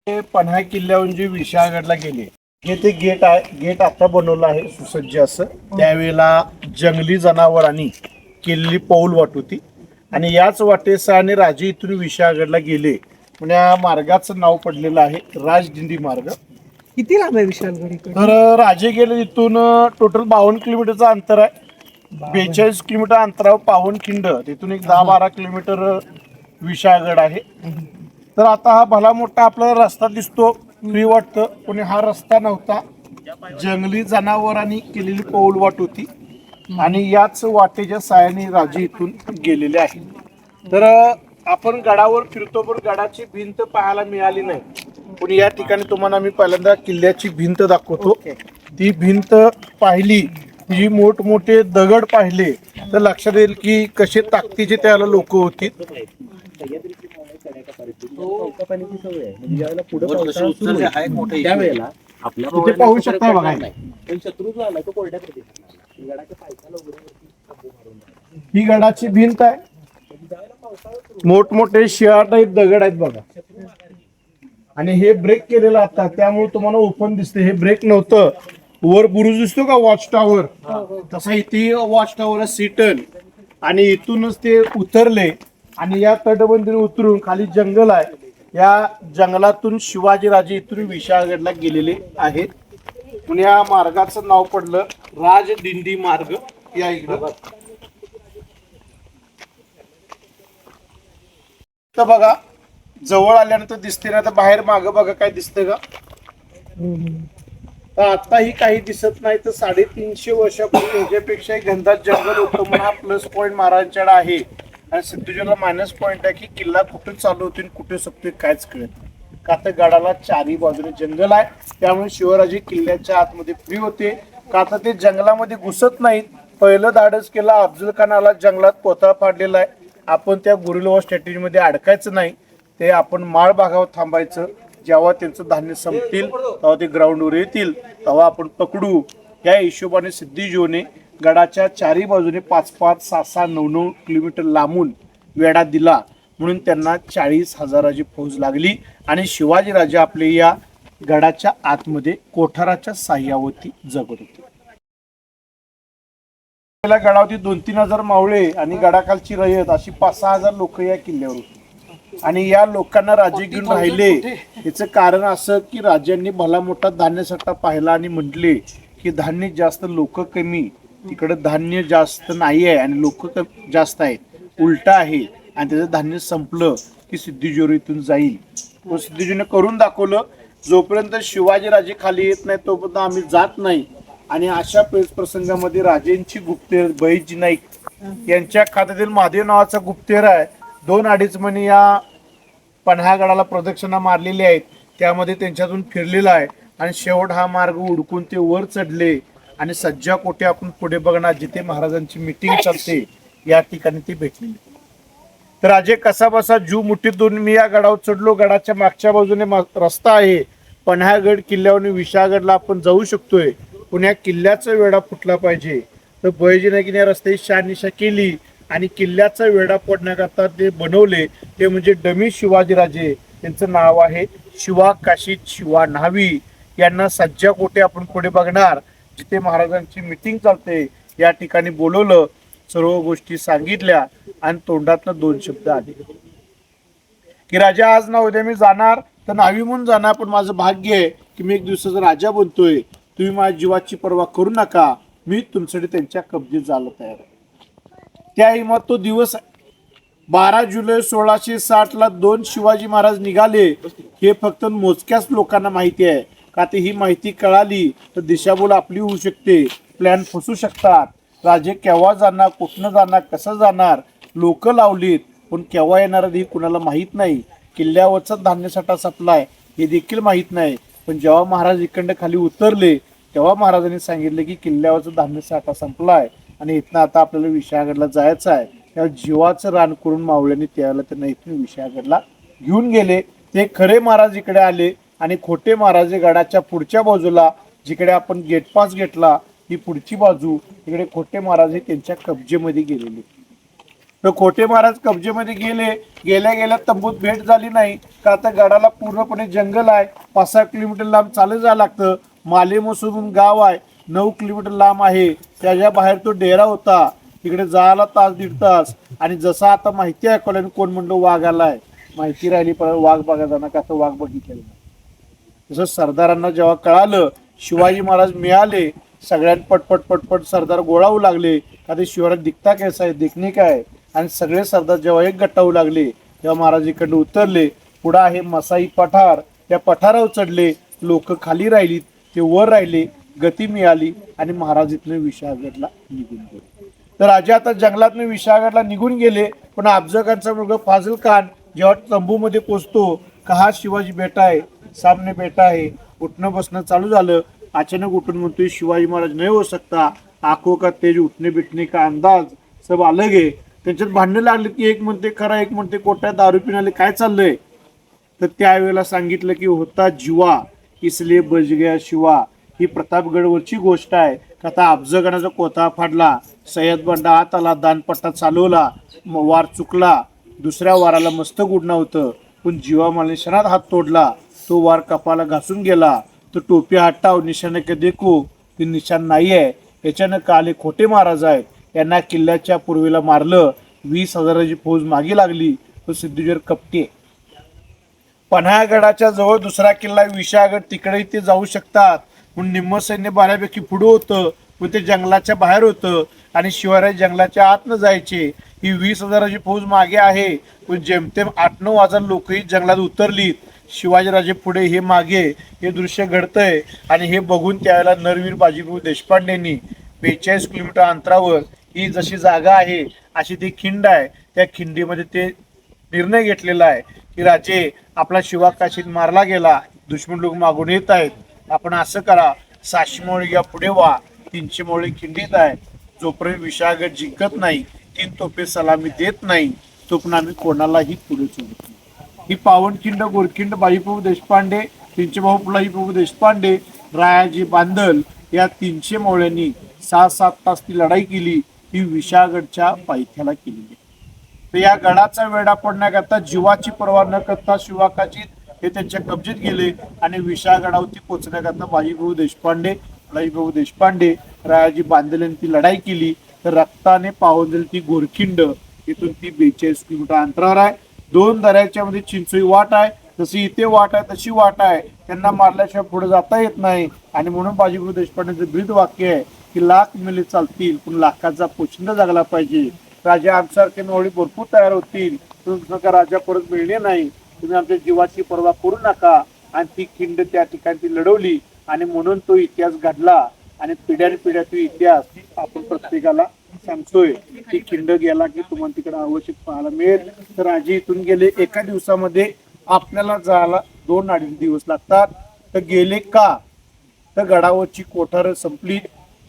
ते पन्हा किल्ल्यावरून जे विशाळगडला गेले हे ते गेट आहे. गेट आता बनवलं आहे सुसज्ज असं. त्यावेळेला जंगली जनावरांनी केलेली पाऊल वाट होती आणि याच वाटेसाने राजे इथून विशाळगडला गेले म्हणून या मार्गाचं नाव पडलेलं आहे राजदिंडी मार्ग. किती लांब आहे विशालगड इकडे? तर राजे गेले इथून टोटल 52 किलोमीटरचं अंतर आहे. 42 किलोमीटर अंतरावर पावनखिंड, तिथून एक 10-12 किलोमीटर विशाळगड आहे. तर आता हा भला मोठा आपल्याला रस्ता दिसतो, फ्री वाटतं, पण हा रस्ता नव्हता. जंगली जनावरांनी केलेली पाऊल वाट होती आणि याच वाटेच्या साहाय्याने राजे इथून गेलेले आहेत. तर आपण गडावर फिरतो पण गडाची भिंत पाहायला मिळाली नाही. पण या ठिकाणी तुम्हाला मी पहिल्यांदा किल्ल्याची भिंत दाखवतो. ती भिंत पाहिली, जी मोठमोठे दगड पाहिले तर लक्षात येईल की कसे ताकदीचे त्याला लोक होती. तुम्ही पाहू शकता बघा, ही गडाची भिंत आहे. मोठमोठे शिळा टाईप दगड आहेत बघा. आणि हे ब्रेक केलेलं आता, त्यामुळे तुम्हाला ओपन दिसते. हे ब्रेक नव्हतं. वर बुरुज दिसतो का वॉच टॉवर, तसा इथे वॉच टॉवर सीटल आणि इथूनच ते उतरले आणि या तटबंदीने उतरून खाली जंगल आहे. या जंगलातून शिवाजीराजे इथून विशाळगडला गेलेले आहेत. म्हणून या मार्गाचं नाव पडलं राजदिंडी मार्ग. या इकडं तर बघा, जवळ आल्यानंतर दिसते ना, तर बाहेर माग बघा काय दिसतंय का. तर आताही काही दिसत नाही. तर 350 वर्षापूर्वी ह्याच्यापेक्षा घनदाट जंगल होतं म्हणून हा प्लस पॉईंट महाराजांच्याकडे आहे. आणि सिद्धूजीला मायनस पॉईंट आहे की किल्ला कुठे चालू होतोय कुठे संपतोय कायच कळत नाही. का तर गडाला चारी बाजूने जंगल आहे, त्यामुळे शिवराजे किल्ल्याच्या आतमध्ये फ्री होते. का तर ते जंगलामध्ये घुसत नाहीत. पहिलं धाडस केला अफजल खानाला, जंगलात कोथळा पाडलेला आहे. आपण त्या गुरिल्ला स्ट्रॅटेजीमध्ये अडकायचं नाही. ते आपण माळ भागावर थांबायचं. जेव्हा त्यांचं धान्य संपतील तेव्हा ते ग्राउंडवर येतील तेव्हा आपण पकडू. या हिशोबाने सिद्धीजीने गडाच्या चारी बाजूने 5-5, 6-6, 9-9 किलोमीटर लांबून वेढा दिला. म्हणून त्यांना 40,000ची फौज लागली आणि शिवाजीराजे आपले या गडाच्या आतमध्ये कोठाराच्या साह्यावरती जगत होते. गडावरती 2-3 हजार मावळे आणि गडाखालची रयत अशी 5-6 हजार लोक या किल्ल्यावर होती. आणि या लोकांना राजे घेऊन राहिले. याचं कारण असं की राजांनी भला मोठा धान्यसाठा पाहिला आणि म्हटले की धान्य जास्त लोक कमी, तिकडे धान्य जास्त नाही आहे आणि लोक जास्त आहेत, उलटा आहे. आणि त्याचं धान्य संपलं की सिद्धीजोरी इथून जाईल. तो सिद्धीजीने करून दाखवलं. जोपर्यंत शिवाजीराजे खाली येत नाही तोपर्यंत आम्ही जात नाही. आणि अशा प्रसंगामध्ये राजेंची गुप्तहेर बहिजी नाईक यांच्या खात्यातील महादेव नावाचा गुप्तहेर आहे. 2-2.5 महिने या पन्हागडाला प्रदक्षिणा मारलेली आहेत. त्यामध्ये त्यांच्यातून फिरलेला आहे आणि शेवट हा मार्ग उडकून ते वर चढले आणि सज्जा कोटे आपण पुढे बघणार जिथे महाराजांची मीटिंग चालते या ठिकाणी ती भेटलेली. तर राजे कसा बसा जीव मुठीत धरून मी या गडावर चढलो. गडाच्या मागच्या बाजूने रस्ता आहे. पन्हागड किल्ल्यावरून विशाळगडला आपण जाऊ शकतोय. पण या किल्ल्याचा वेढा फुटला पाहिजे. तर बहिजीने की रस्त्याची शहानिशा केली आणि किल्ल्याचा वेढा फोडण्याकरता ते बनवले. ते म्हणजे डमी शिवाजीराजे. त्यांचं नाव आहे शिवा काशीद शिवा न्हावी. यांना सज्जा कोटे आपण पुढे बघणार जिथे महाराजांची मीटिंग चालते या ठिकाणी बोलवलं. सर्व गोष्टी सांगितल्या आणि तोंडातनं 2 शब्द आले की राजा आज ना उद्या मी जाणार, तर न्हावी म्हणून जाणार, पण माझं भाग्य आहे की मी एक दिवसाचा राजा बनतोय. तुम्ही माझ्या जीवाची पर्वा करू नका, मी तुमच्यासाठी त्यांच्या कब्जेत जायला तयार आहे. त्या हिमत तो दिवस 12 जुलै 1660 2 शिवाजी महाराज निघाले. हे फक्त मोजक्याच लोकांना माहिती आहे. का ते ही माहिती कळाली तर दिशाभूल आपली होऊ शकते, प्लॅन फसू शकतात. राजे केव्हा जाणार, कुठनं जाणार, कसं जाणार, लोक लावलीत, पण केव्हा येणार हे कुणाला माहीत नाही. किल्ल्यावरचा धान्यसाठा सप्लाय हे देखील माहीत नाही. पण जेव्हा महाराज इकडं खाली उतरले तेव्हा महाराजांनी सांगितले की किल्ल्यावरचा धान्यसाठा संपलाय आणि इथनं आता आपल्याला विशाळगडला जायचं आहे. तेव्हा जीवाचं रान करून मावळ्यांनी त्यावेळेला त्यांना इथून विशाळगडला घेऊन गेले. ते खरे महाराज इकडे आले आणि खोटे महाराज गडाच्या पुढच्या बाजूला, जिकडे आपण गेट पास घेतला ही पुढची बाजू, तिकडे खोटे महाराज हे त्यांच्या कब्जेमध्ये गेलेले. तर खोटे महाराज कब्जेमध्ये गेल्या गेल्या तंबूत भेट झाली नाही का आता गडाला पूर्णपणे जंगल आहे. 5-6 किलोमीटर लांब चालत जायला लागतं. मालेमसोडून गाव आहे 9 किलोमीटर लांब आहे. त्याच्या बाहेर तो डेरा होता. तिकडे जायला तास दीड तास. आणि जसं आता माहिती आहे कोणी कोण म्हणलं वाघ आलाय, माहिती राहिली पण वाघ बघा जाणार का तर वाघ बघितलेला. तसं सरदारांना जेव्हा कळालं शिवाजी महाराज मिळाले, सगळ्यांनी पटपट पटपट सरदार गोळावू लागले. का ते शिवराज दिखता कैसा आहे, देखणे काय. आणि सगळे सरदार जेव्हा एक गट्टावू लागले तेव्हा महाराज इकडनं उतरले. पुढं आहे मसाई पठार, त्या पठारावर चढले. लोक खाली राहिलीत, ते वर राहिले. गती मिळाली आणि महाराज इथनं विशाळगडला निघून गेले. तर राजा आता जंगलातनं विशाळगडला निघून गेले. पण अफजलखानचा मुलगा फाझल खान जेव्हा तंबूमध्ये पोचतो का हा शिवाजी बेटा आहे, सामने बेटा आहे. उठणं बसणं चालू झालं. अचानक उठून म्हणतोय शिवाजी महाराज नाही हो सकता, आंखों का तेज उठने बिठने का अंदाज सब अलग है. त्यांच्यात भांडणं लागले की एक म्हणते खरा, एक म्हणते कोट्या, दारू पिणाले काय चाललंय. तर त्यावेळेला सांगितलं की होता जीवा इसलिए बज गया शिवा. ही प्रतापगडवरची गोष्ट आहे. आता अफजलखानाचा कोथा फाडला, सय्यद बंडा आत आला, दानपट्टा चालवला, वार चुकला. दुसऱ्या वाराला मस्तक उडणं होतं पण जीवा मला निशाणात हात तोडला. तो वार कपाला घासून गेला. तो टोपी हटाव निशाण के देखो, ते निशाण नाही आहे. याच्यानं काले खोटे महाराज आहेत, यांना किल्ल्याच्या पूर्वेला मारलं. 20,000ची फौज मागे लागली. तो सिद्धेश्वर कपटे. पन्हाळगडाच्या जवळ दुसरा किल्ला विशाळगड, तिकडेही ते जाऊ शकतात. म्हणून निम्म सैन्य बऱ्यापैकी पुढं होतं पण ते जंगलाच्या बाहेर होतं आणि शिवराय जंगलाच्या आत न जायचे. ही 20,000ची फौज मागे आहे पण जेमतेम 8-9 हजार लोकही जंगलात उतरलीत. शिवाजीराजे पुढे, हे मागे. हे दृश्य घडतंय आणि हे बघून त्यावेळेला नरवीर बाजीप्रभू देशपांडेंनी 42 किलोमीटर अंतरावर ही जशी जागा आहे अशी ती खिंड आहे. त्या खिंडीमध्ये ते निर्णय घेतलेला आहे की राजे आपला शिवा काशीत मारला गेला, दुश्मन लोक मागून येत आहेत. आपण असं करा, 600 मोळी या पुढे व्हा, 300 मोळी खिंडीत आहे. जोपर्यंत विशाळगड जिंकत नाही, 3 तोफे सलामी देत नाही, तोपर्यंत आम्ही कोणालाही पुढे सोडत नाही. ही पावनखिंड, गोरखिंड बाजीप्रभू देशपांडे, त्यांचे भाऊ बाजीप्रभू देशपांडे, रायाजी बांदल या 300 मोळ्यांनी 6-7 तास ती लढाई केली. ही विशाळगडच्या पायथ्याला केलेली. तर या गडाचा वेढा पडण्याकरता जीवाची पर्वा न करता शिवाकाची हे त्यांच्या कब्जेत गेले आणि विशाळगडावरती पोहोचण्याकरता बाजीप्रभू देशपांडे, रायाजी बांदल यांनी ती लढाई केली. तर रक्ताने पावलेली ती गोरखिंड इथून ती 42 किलोमीटर अंतरावर आहे. 2 दऱ्याच्या मध्ये चिंचोळी वाट आहे. जशी इथे वाट आहे तशी वाट आहे. त्यांना मारल्याशिवाय पुढे जाता येत नाही. आणि म्हणून बाजीप्रभू देशपांडेचं ब्रीद वाक्य आहे की लाख मेले चालतील पण लाखाचा पोशिंदा जगला पाहिजे. राजा आमच्यासारखे नवळी भरपूर तयार होतील तुमचा राजा परत मिळणे नाही. तुम्ही आमच्या जीवाची पर्वा करू नका. आणि ती खिंड त्या ठिकाणी ती लढवली आणि म्हणून तो इतिहास घडला. आणि पिढ्यानपिढ्या तो इतिहास आपण प्रत्येकाला सांगतोय. ती खिंड गेला की तुम्हाला तिकडे आवश्यक पाहायला मिळेल. तर राजे इथून गेले. एका दिवसामध्ये आपल्याला जायला 2-2.5 दिवस लागतात. तर गेले का, तर गडावरची कोठारं संपली.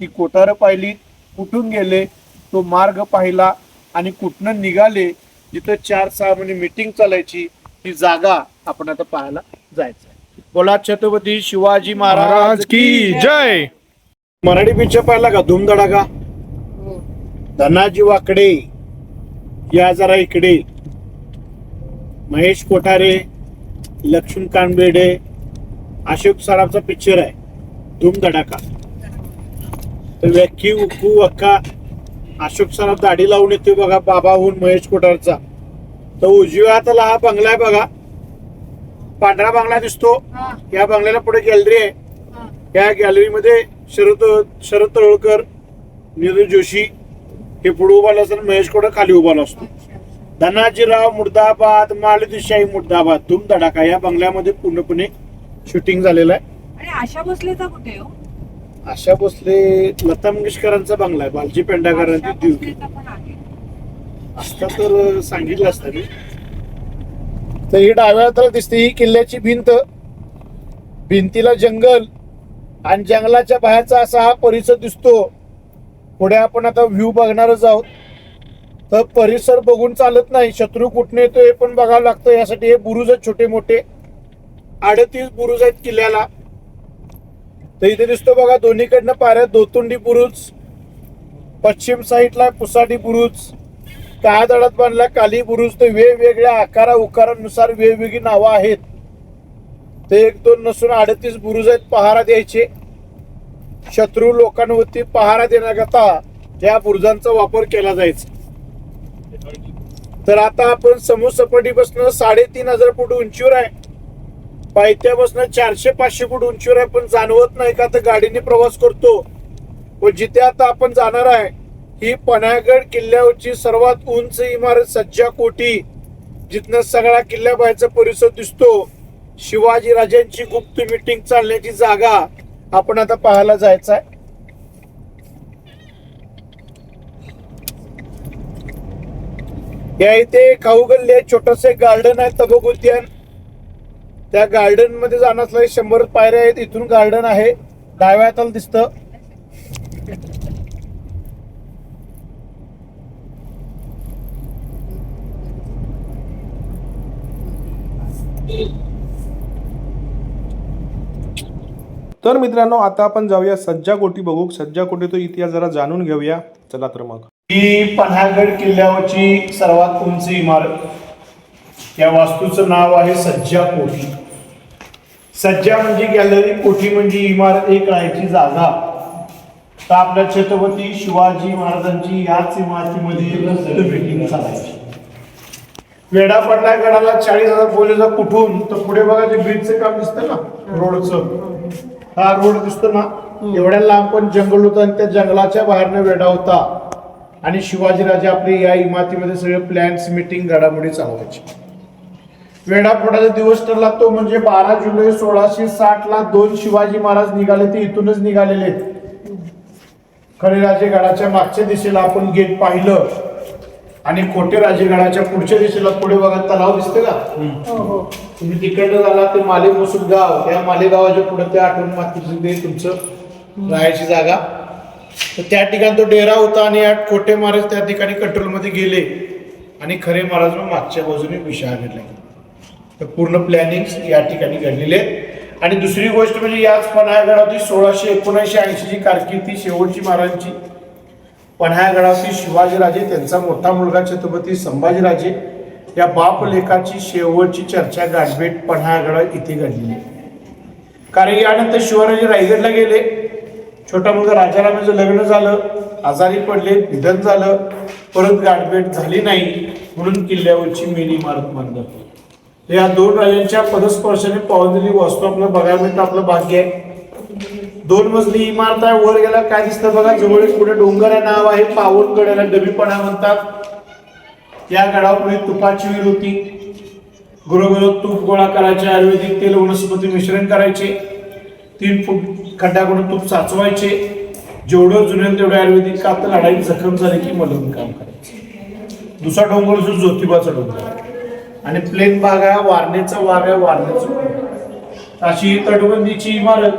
ती कोठारं पाहिली, कुठून गेले तो मार्ग पाहिला आणि कुठनं निघाले. जिथं 4-6 महिने मीटिंग चालायची ती जागा आपण आता पाहायला जायचं. बोला छत्रपती शिवाजी महाराज की जय. मराठी पिक्चर पाहिला का धूमधडाका? धनाजी वाकडे या जरा इकडे, महेश कोठारे, लक्ष्मण कानबेडे, अशोक सराफचा पिक्चर आहे धूमधडाका. तर व्यक्की उक्कू अक्का अशोक सराफ दाढी लावून येतोय बघा बाबाहून महेश कोठारचा. तर उजव्या हाताला हा बंगला आहे बघा, पांढरा बंगला दिसतो. या बंगल्याला पुढे गॅलरी आहे. या गॅलरीमध्ये शरद तळवळकर, नीरज जोशी हे पुढे उभारला असताना महेश कोठार खाली उभारला असतो. धनाजीराव मुर्दाबाद, मालतीशाही मुर्दाबाद. धूमधडाका या बंगल्यामध्ये पूर्णपणे शूटिंग झालेलं आहे. आणि आशा भोसलेचा कुठे हो? आशा भोसले लता मंगेशकरांचा बंगला आहे. बालजी पेंढारकरांची दिवशी असता तर सांगितलं असतं मी. तर ही डाव्या हाताला दिसते ही किल्ल्याची भिंत, भिंतीला जंगल आणि जंगलाच्या बाहेरचा असा हा परिसर दिसतो. पुढे आपण आता व्ह्यू बघणारच आहोत. तर परिसर बघून चालत नाही, शत्रू कुठून येतो हे पण बघावं लागतं. यासाठी हे बुरुज आहेत छोटे मोठे, 38 बुरुज आहेत किल्ल्याला. तर इथे दिसतो बघा दोन्हीकडनं पायऱ्या, दोतुंडी बुरुज, पश्चिम साईडला पुसाडी बुरुज, काळादडात बांधला काली बुरुज, तर वेगवेगळ्या आकारा उकारानुसार वेगवेगळी नावं आहेत. ते 1-2 नसून 38 बुरुज आहेत पहारा द्यायचे. शत्रू लोकांवरती पहारा देण्याकरता त्या बुरुजांचा वापर केला जायचा. तर आता आपण समुद्रसपाटीपासून 3,500 फूट उंचीवर आहे. पायथ्यापासून 400-500 फूट उंचीवर आहे, पण जाणवत नाही का तर गाडीने प्रवास करतो. व जिथे आता आपण जाणार आहे ही पन्हाळगड किल्ल्यावरची सर्वात उंच इमारत सज्जा कोठी, जिथनं सगळा किल्ल्याबाहेरचा परिसर दिसतो. शिवाजी राजांची गुप्त मीटिंग चालण्याची जागा आपण आता पाहायला जायचं आहे. या इथे खाऊ गल्ली आहे, छोटस गार्डन आहे, तबक उद्यान. त्या गार्डन मध्ये जाण्यासाठी 100 पायऱ्या आहेत. इथून गार्डन आहे, डाव्या हाताला दिसतं. तर मित्रांनो, आता आपण जाऊया सज्जा कोठी बघू. सज्जा कोठीचा इतिहास जरा जाणून घेऊया. चला तर मग. ही पन्हाळगड किल्ल्यावरची सर्वात उंच इमारत. या वास्तूचं नाव आहे सज्जा कोठी. सज्जा म्हणजे गॅलरी, कोठी म्हणजे इमारत, एक राहायची जागा. तर आपल्या छत्रपती शिवाजी महाराजांची याच इमारतीमध्ये मीटिंग चालायची. वेढा पडला गडाला 40,000 बोलेचा कुठून, तर पुढे बघा ते ब्रिजचं काम दिसतं ना, रोडचं. हा रोड दिसतो ना, एवढ्या लांब पण जंगल होतं आणि त्या जंगलाच्या बाहेरनं वेढा होता. आणि शिवाजीराजे आपले या इमारतीमध्ये सगळे प्लॅन्स, मीटिंग, घडामोडी चालवायचे. वेढा फोडाचा दिवस ठरला तो म्हणजे 12 जुलै 1660 ला 2 शिवाजी महाराज निघाले. ते इथूनच निघालेले आहेत. खडे राजेगडाच्या मागच्या दिशेला आपण गेट पाहिलं आणि खोटे राजेगडाच्या पुढच्या दिशेला पुढे बघा तलाव दिसते का. तुम्ही तिकडनं झाला ते माले मसूद गाव, त्या मालेगावाच्या पुढे त्या आठवण मातीचे तुमचं राहायची जागा. तर त्या ठिकाणी तो डेरा होता आणि या खोटे महाराज त्या ठिकाणी कंट्रोलमध्ये गेले आणि खरे महाराज मग मागच्या बाजूने विषय घडला. तर पूर्ण प्लॅनिंग या ठिकाणी घडलेले आहेत. आणि दुसरी गोष्ट म्हणजे याच पन्हाळगडावरती 1679 ची कारकिर्दी शेवटची महाराजांची. पन्हाळगडावरती शिवाजीराजे, त्यांचा मोठा मुलगा छत्रपती संभाजीराजे या बाप लेखाची शेवटची चर्चा गाठभेट पन्हाळगडावर इथे घडलेली. कारण यानंतर शिवराजे रायगडला गेले. छोटा मुलगा राजारामाचं लग्न झालं, आजारी पडले, निधन झालं, परत गाठभेट झाली नाही, म्हणून किल्ल्यावरची मेन इमारत बांधली. या 2 राजांच्या पदस्पर्शाने पावलेली वास्तू आपल्याला बघायला मिळतं. आपलं भाग्य आहे. 2 मजली इमारत आहे. वर गेला काय दिसतं बघा, जवळ पुढे डोंगर आहे, नाव आहे पावनगड, याला डबीपणा म्हणतात. या गडावर तुपाची विहीर होती. गुरुगुरु तूप गोळा करायचे, आयुर्वेदिक तेल वनस्पती मिश्रण करायचे, 3 फूट खड्डा करून तूप साचवायचे. जेवढं जुनेल तेवढं आयुर्वेदिक कात लढाईत जखम झाले की मलम काम करायचं. दुसरा डोंगर जो ज्योतिबाचा डोंगर आणि प्लेन भाग आहे, वारणेचा भाग आहे, वारणेचा. अशी तटबंदीची इमारत.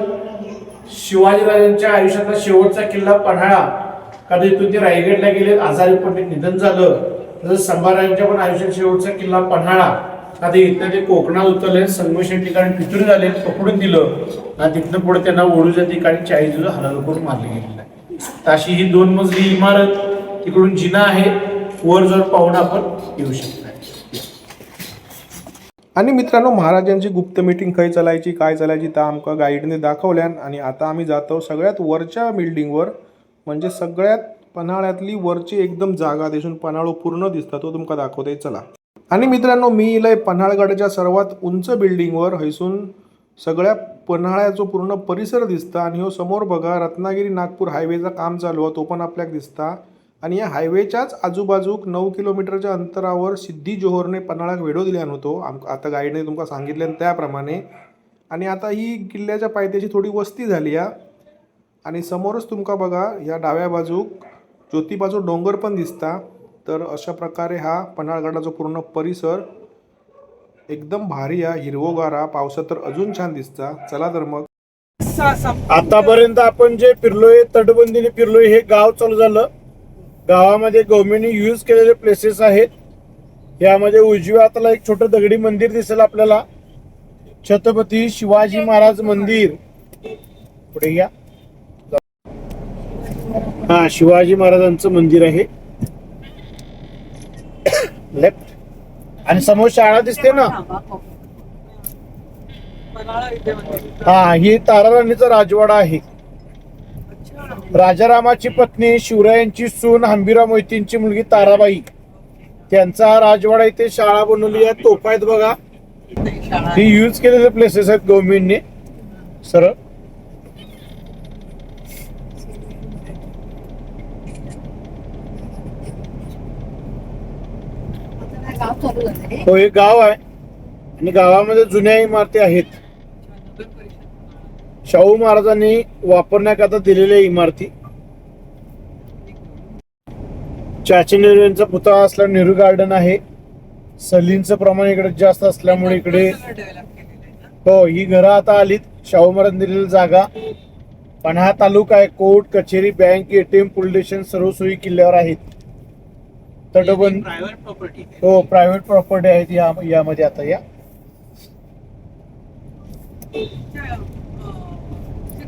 शिवाजीराजांच्या आयुष्यातला शेवटचा किल्ला पन्हाळा. कधी इथून ते रायगडला गेले, आजारी पडले, निधन झालं. तसं संभाजीराजांच्या पण आयुष्यात शेवटचा किल्ला पन्हाळा. कधी इथं ते कोकणात उतरले, संगमेश्वर ठिकाणी फितूर झाले, पकडून दिलं आणि तिथनं पुढे त्यांना ओढूच्या ठिकाणी 40 दिवस हल्ला करून मारले गेलेलं आहे. अशी ही 2 मजली इमारत. तिकडून जिना आहे, वर जर पाहून आपण येऊ शकतो. आणि मित्रांनो, महाराजांची गुप्त मीटिंग खय चालायची, काय चालायची तर आमका गाईडने दाखवल्यान. आणि आता आम्ही जातो सगळ्यात वरच्या बिल्डिंगवर, म्हणजे सगळ्यात पन्हाळ्यातली वरची एकदम जागा दिसून पन्हाळो पूर्ण दिसता, तो तुमका दाखवते. चला. आणि मित्रांनो, मी इलय पन्हाळगडाच्या सर्वात उंच बिल्डिंगवर. हैसून सगळ्या पन्हाळ्याचा पूर्ण परिसर दिसता. आणि हो समोर बघा रत्नागिरी नागपूर हायवेचा काम चालू आहे, तो पण आपल्याला दिसता. आणि या हायवेच्याच आजूबाजूक 9 किलोमीटरच्या अंतरावर सिद्धी जोहरने पन्हाळ्याक वेढो दिल्यान होतो. आता गाईडने तुमका सांगितले त्याप्रमाणे. आणि आता ही किल्ल्याच्या पायथ्याची थोडी वस्ती झाली आहे. आणि समोरच तुमका बघा या डाव्या बाजूक ज्योतिबाचा डोंगर पण दिसता. तर अशा प्रकारे हा पन्हाळगडाचा पूर्ण परिसर एकदम भारी आहे, हिरवोगार आहे. पावसात तर अजून छान दिसता. चला तर मग. आतापर्यंत आपण जे फिरलोय, तटबंदीने फिरलोय, हे गाव चालू झालं. गावामध्ये गव्हर्नमेंटने यूज केलेले प्लेसेस आहेत. यामध्ये उजव्या हाताला एक छोटं दगडी मंदिर दिसेल आपल्याला, छत्रपती शिवाजी महाराज मंदिर. पुढे या. हा शिवाजी महाराजांचं मंदिर आहे. आणि समोर शाळा दिसते ना, हा ही ताराराणीचा राजवाडा आहे. राजारामाची पत्नी शिवरायांची सून हंबीराव मोहितींची मुलगी ताराबाई त्यांचा हा राजवाडा, इथे शाळा बनवली आहे. तोफा आहेत बघा, ही यूज केलेले प्लेसेस आहेत गव्हर्नमेंटने सरळ. हो, हे गाव आहे आणि गावामध्ये जुन्या इमारती आहेत. शाहू महाराजांनी वापरण्याकरता दिलेल्या इमारती. चाची नेहरू यांचा पुतळा असला नेहरू गार्डन आहे. सलींचं प्रमाण इकडे जास्त असल्यामुळे इकडे हो ही घरं आता आलीत. शाहू महाराज दिलेली जागा. पण हा तालुका आहे. कोर्ट कचेरी बँक एटीएम पोलीस स्टेशन सर्व सोयी किल्ल्यावर आहेत. तटबंद हो प्रायव्हेट प्रॉपर्टी आहेत यामध्ये. आता या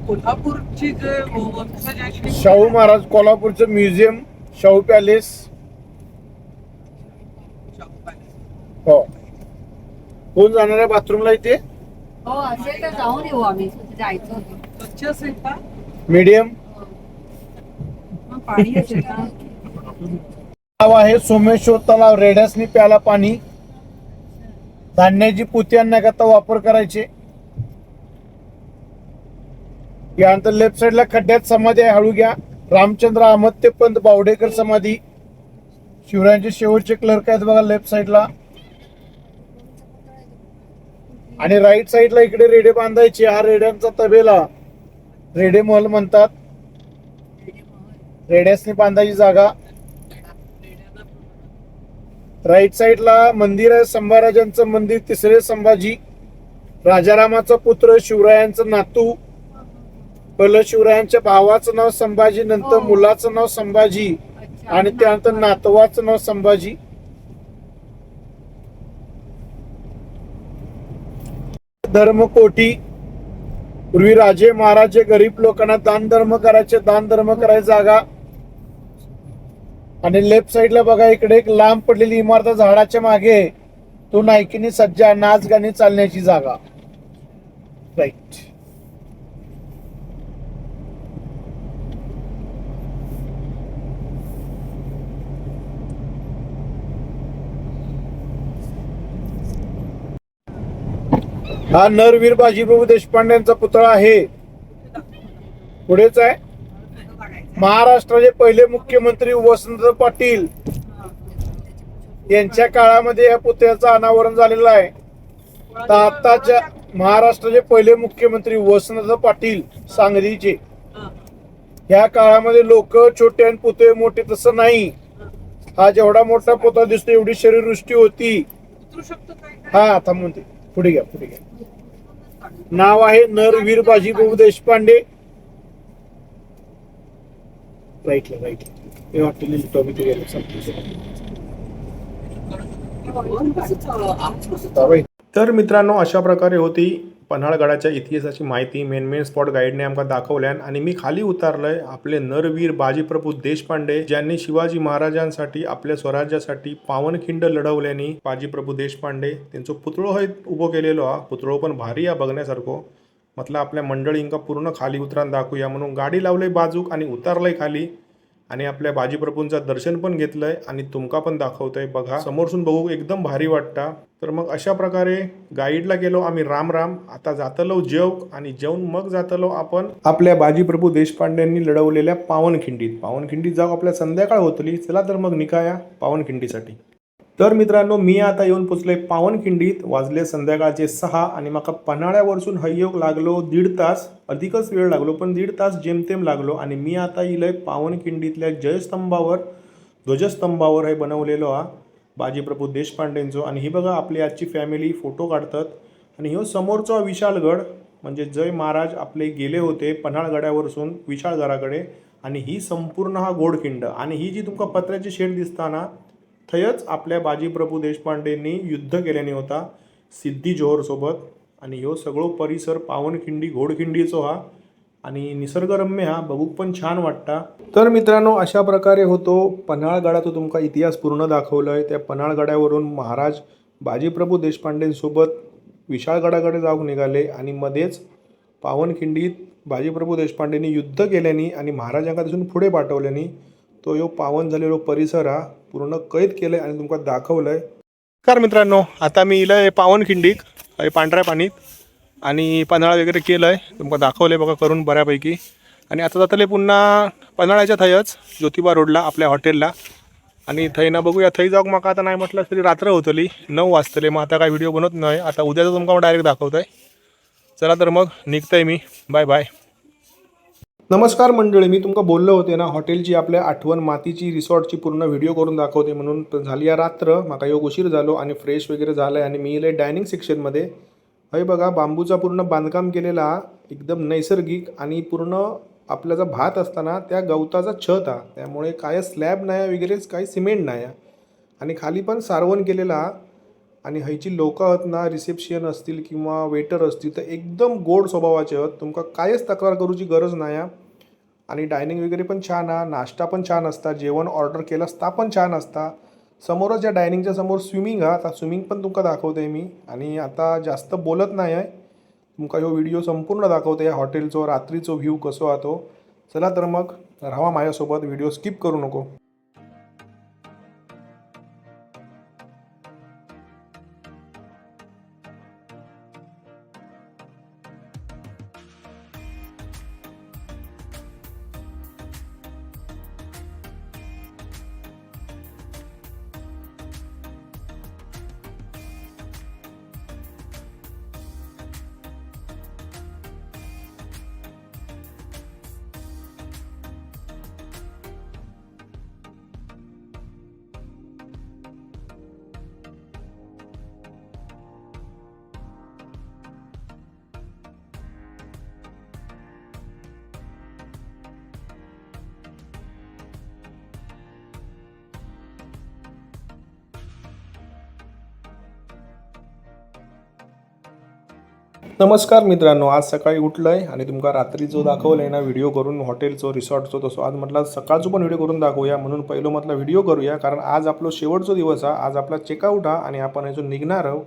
कोल्हापूरची जे शाहू महाराज कोल्हापूरचं म्युझियम, शाहू पॅलेस. हो, कोण जाणार आहे बाथरूमला इथे? हो असेल तर जाऊन येऊ आम्ही, जायचं होतं. स्वच्छ असेल का? मीडियम. मग पाणी असेल का? तलाव आहे सोमेश्वर तलाव. रेड्यासनी प्याला पाणी. धान्याची पोती आणण्याकरता वापर करायचे. यानंतर लेफ्ट साइडला खड्ड्यात समाधी आहे, हळू घ्या. रामचंद्र अहमद ते पंत बावडेकर समाधी. शिवरायांचे शेवटचे क्लर्क आहेत बघा लेफ्ट साइडला. आणि राईट साइडला इकडे रेडे बांधायचे. हा रेड्यांचा तबेला, रेडे महल म्हणतात. रेड्यासनी बांधायची जागा. राईट साइडला मंदिर आहे, संभाराजांचं मंदिर. तिसरे संभाजी, राजारामाचा पुत्र, शिवरायांचं नातू. पहिलं शिवरायांच्या भावाचं नाव संभाजी, नंतर मुलाचं नाव संभाजी आणि त्यानंतर नातवाचं नाव संभाजी. धर्मकोठी, पूर्वी राजे महाराजे गरीब लोकांना दान धर्म करायची जागा. आणि लेफ्ट साइडला बघा इकडे एक लांब पडलेली इमारत झाडाच्या मागे. तो नायकिनी सज्जा, नाच गाणी चालण्याची जागा. राईट. हा नरवीर बाजीप्रभू देशपांडेंचा पुतळा आहे. पुढेच आहे. महाराष्ट्राचे पहिले मुख्यमंत्री वसंतराव पाटील यांच्या काळामध्ये या पुतळ्याचं अनावरण झालेलं आहे. तर आताच्या महाराष्ट्राचे पहिले मुख्यमंत्री वसंतराव पाटील सांगलीचे. या काळामध्ये लोक छोटे आणि पुतळे मोठे तसं नाही. हा जेवढा मोठा पुतळा दिसतो एवढी शरीरवृष्टी होती. हा थांबून ते पुढे घ्या, पुढे घ्या. नाव आहे नरवीर बाजीप्रभू देशपांडे. राईटला राईटला हे हॉटेल टॉपिक तर मित्रांनो, अशा प्रकारे होती पन्हाळगडाच्या इतिहासाची माहिती. मेन स्पॉट गाईडने आमका दाखवल्यान. आणि मी खाली उतारलंय आपले नरवीर बाजीप्रभू देशपांडे, ज्यांनी शिवाजी महाराजांसाठी आपल्या स्वराज्यासाठी पावनखिंड लढवल्यानी. बाजीप्रभू देशपांडे त्यांचं पुतळो हे उभं केलेलो हा. पुतळो पण भारी आहे बघण्यासारखं. म्हटलं आपल्या मंडळींका पूर्ण खाली उतरान दाखवूया म्हणून गाडी लावलंय बाजूक आणि उतरलंय खाली. आणि आपल्या बाजीप्रभूंचं दर्शन पण घेतलंय आणि तुमका पण दाखवतोय. बघा समोरसून बघू एकदम भारी वाटतं. तर मग अशा प्रकारे गाईडला गेलो आम्ही. राम आता जातलो जेव आणि जेवून मग जातलो आपण आपल्या बाजीप्रभू देशपांड्यांनी लढवलेल्या पावनखिंडीत जाऊ. आपल्या संध्याकाळ होतली. चला तर मग निघाया पावनखिंडीसाठी. तर मित्रांनो, मी आता येऊन पोचलोय पावनखिंडीत. वाजले संध्याकाळचे 6 आणि माका पन्हाळ्यावरसून हय्योग लागलो 1.5 तास. अधिकच वेळ लागलो पण 1.5 तास जेमतेम लागलो. आणि मी आता येलोय पावनखिंडीतल्या जयस्तंभावर, ध्वजस्तंभावर हे बनवलेलो हा बाजीप्रभू देशपांडेंचो. आणि ही बघा आपली आजची फॅमिली फोटो काढतात. आणि ह्यो समोरचा विशाळगड म्हणजे जय महाराज आपले गेले होते पन्हाळगडावरसून विशाळगडाकडे. आणि ही संपूर्ण हा गोडखिंड. आणि ही जी तुमका पत्र्याची शेड दिसताना थयच आपल्या बाजीप्रभू देशपांडेंनी युद्ध केल्याने होता सिद्धी जोहर सोबत. आणि ह्यो सगळो परिसर पावनखिंडी घोडखिंडीचो हा. आणि निसर्गरम्य हा, बघूक पण छान वाटता. तर मित्रांनो, अशा प्रकारे होतो पन्हाळगडाचा तुमका इतिहास पूर्ण दाखवलाय. त्या पन्हाळगडावरून महाराज बाजीप्रभू देशपांडेंसोबत विशाळगडाकडे जाऊन निघाले आणि मध्येच पावनखिंडीत बाजीप्रभू देशपांडेंनी युद्ध केल्याने आणि महाराजांका तिथून पुढे पाठवल्याने तो यो पावन झालेलो परिसर हा पूर्ण कैद केलाय आणि तुमका दाखवलंय. नमस्कार मित्रांनो, आता मी इलंय पावनखिंडीक पांढऱ्या पाणीत आणि पन्हाळा वगैरे केलंय, तुमका दाखवलंय बघा करून बऱ्यापैकी. आणि आता जातले पुन्हा पन्हाळ्याच्या थंयच ज्योतिबा रोडला आपल्या हॉटेलला. आणि थंय ना बघूया, थंय जाऊक माका आता नाही म्हटलं तरी रात्र होतली, 9 वाजतले. मग आता काय व्हिडिओ बनवत नाही, आता उद्याचं तुमका डायरेक्ट दाखवतोय. चला तर मग निघतंय मी, बाय बाय. नमस्कार मंडळी, मी तुमका बोललो होते ना हॉटेलची आपल्या आठवण मातीची रिसॉर्टची पूर्ण व्हिडिओ करून दाखवते म्हणून. झाली या रात्र, माका योग उशीर झालो आणि फ्रेश वगैरे झालं आहे. आणि मी इले डायनिंग सेक्शनमध्ये. हय बघा, बांबूचा पूर्ण बांधकाम केलेला, एकदम नैसर्गिक आणि पूर्ण आपल्याचा भात असताना त्या गवताचा छत हा, त्यामुळे काय स्लॅब नाही वगैरेच, काही सिमेंट नाही. आणि खाली पण सारवण केलेला. आणि हयची लोक आहेत ना, रिसेप्शन असतील किंवा वेटर असतील तर एकदम गोड स्वभावाचे आहेत, तुमका कायच तक्रार करूची गरज नाही. आणि डायनिंग वगैरे पण छान हा, नाश्ता पण छान असता, जेवण ऑर्डर केलं असता पण छान असता. समोरच या डायनिंगच्या समोर स्विमिंग हा, आता स्विमिंग पण तुमका दाखवते मी. आणि आता जास्त बोलत नाही आहे, तुमका ह्यो व्हिडिओ संपूर्ण दाखवते या हॉटेलचो रात्रीचो व्ह्यू कसो हा तो. चला तर मग राहा माझ्यासोबत, व्हिडिओ स्किप करू नको. नमस्कार मित्रांनो, आज सकाळी उठलंय आणि तुमका रात्री जो दाखवलंय ना व्हिडिओ करून हॉटेलचो रिसॉर्टचो, तसो आज म्हटलं सकाळचो पण व्हिडिओ करून दाखवूया. म्हणून पहिलं म्हटलं व्हिडिओ करूया, कारण आज आपलो शेवटचा दिवस हा, आज आपला चेकआउट हा आणि आपण यातून निघणार आहोत.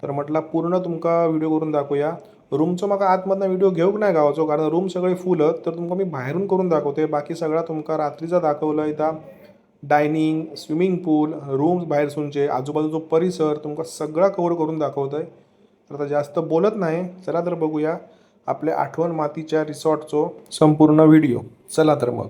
तर म्हटलं पूर्ण तुमका व्हिडिओ करून दाखवूया. रूमचं मग आतमधनं व्हिडिओ घेऊक नाही गावाचो, कारण रूम सगळे फुल आहेत. तर तुमका मी बाहेरून करून दाखवते. बाकी सगळा तुमका रात्रीचा दाखवलं इथं. डायनिंग, स्विमिंग पूल, रूम्स बाहेरसूनचे, आजूबाजूचा परिसर तुमका सगळा कव्हर करून दाखवतोय. तर आता जास्त बोलत नाही, चला तर बघूया आपल्या आठवण मातीच्या रिसॉर्टचो संपूर्ण व्हिडिओ. चला तर मग.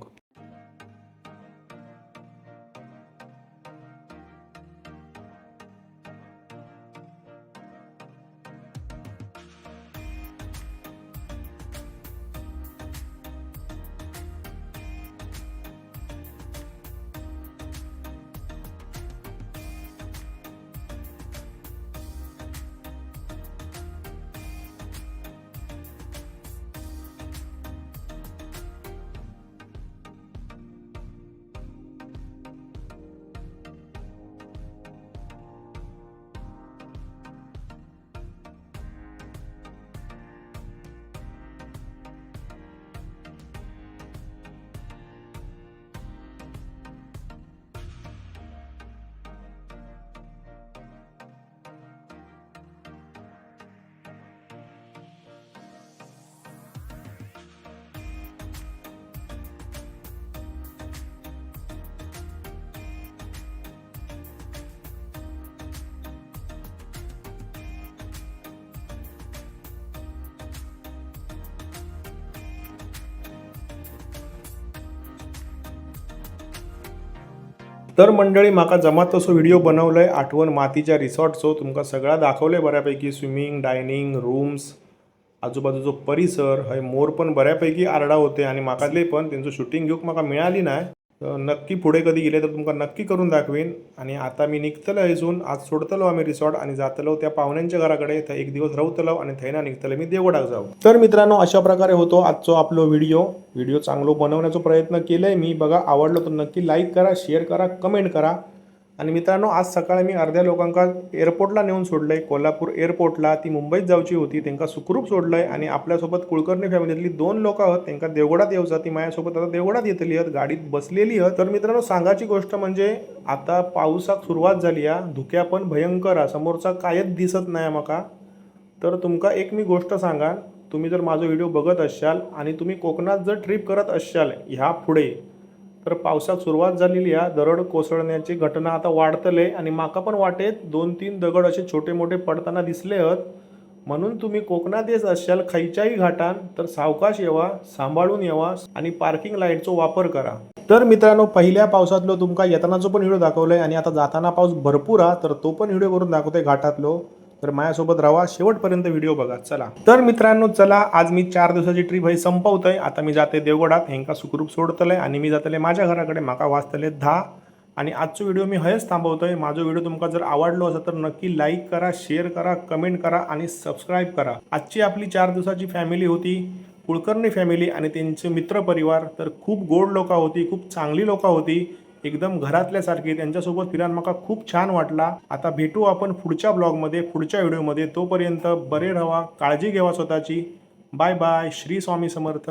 तर मंडळी, माका जमा तसो व्हिडिओ बनवलाय आठवण मातीच्या रिसॉर्टचो, तुमका सगळा दाखवलंय बऱ्यापैकी. स्विमिंग, डायनिंग, रूम्स, आजूबाजूचो परिसर. हय मोर पण बऱ्यापैकी आरडा होते आणि माकातले पण त्यांचं शूटिंग घेऊक माका मिळाली नाही. नक्की पुढे कधी गेले तर तुमका नक्की करून दाखवेन. आणि आता मी निघतलो इथून, आज सोडतलो आम्ही रिसॉर्ट आणि जातलो त्या पाहुण्यांच्या घराकडे. थंय एक दिवस राहतलो आणि थंयना निघतलो मी देवगडाक जाऊ. तर मित्रांनो, अशा प्रकारे होतो आजचो आपलो व्हिडिओ चांगलो बनवण्याचा प्रयत्न केलाय मी. बघा आवडलो तर नक्की लाईक करा, शेअर करा, कमेंट करा आणि मित्रांनो, आज सकाळी मी अर्ध्या लोकांका एअरपोर्टला नेऊन सोडलंय, कोल्हापूर एअरपोर्टला. ती मुंबईत जाऊची होती, त्यांना सुखरूप सोडलंय. आणि आपल्यासोबत कुलकर्णी फॅमिलीतली 2 लोक आहेत, त्यांना देवगडात येऊचा. ती माझ्यासोबत आता देवगडात येतली आहेत, गाडीत बसलेली आहेत. तर मित्रांनो, सांगायची गोष्ट म्हणजे आता पावसाक सुरुवात झाली आहे, धुक्या पण भयंकर आहे, समोरचा कायच दिसत नाही माका. तर तुमका एक मी गोष्ट सांगा, तुम्ही जर माझा व्हिडिओ बघत असाल आणि तुम्ही कोकणात जर ट्रिप करत असाल ह्या पुढे, तर पावसाक सुरुवात झालेली आहे, दरड कोसळण्याची घटना आता वाढतले. आणि माका पण वाटेत 2-3 दगड असे छोटे मोठे पडताना दिसले आहेत. म्हणून तुम्ही कोकणात येत असाल खैच्याही घाटान, तर सावकाश येवा, सांभाळून येवा आणि पार्किंग लाईटचा वापर करा. तर मित्रांनो, पहिल्या पावसातलो तुमका येतानाचो पण व्हिडिओ दाखवलाय आणि आता जाताना पाऊस भरपूर आहे, तर तो पण व्हिडिओ करून दाखवतोय घाटातलो. तर माझ्यासोबत राहा, शेवटपर्यंत व्हिडिओ बघा. चला तर मित्रांनो, चला आज मी 4 दिवसाची ट्रिप ही संपवतोय. आता मी जाते देवगडात, हेंका सुखरूप सोडतलंय आणि मी जातले माझ्या घराकडे. माका वाजतले 10. आणि आजचा व्हिडिओ मी हयच थांबवतोय. माझा व्हिडिओ तुमका जर आवडलो असेल तर नक्की लाईक करा, शेअर करा, कमेंट करा आणि सबस्क्राईब करा. आजची आपली 4 दिवसाची फॅमिली होती कुलकर्णी फॅमिली आणि त्यांचे मित्रपरिवार. तर खूप गोड लोक होती, खूप चांगली लोक होती, एकदम घरातल्यासारखी. त्यांच्यासोबत फिरायला मला खूप छान वाटला. आता भेटू आपण पुढच्या ब्लॉगमध्ये, पुढच्या व्हिडिओमध्ये. तोपर्यंत बरे राहा, काळजी घ्यावा स्वतःची. Bye bye. श्री स्वामी समर्थ.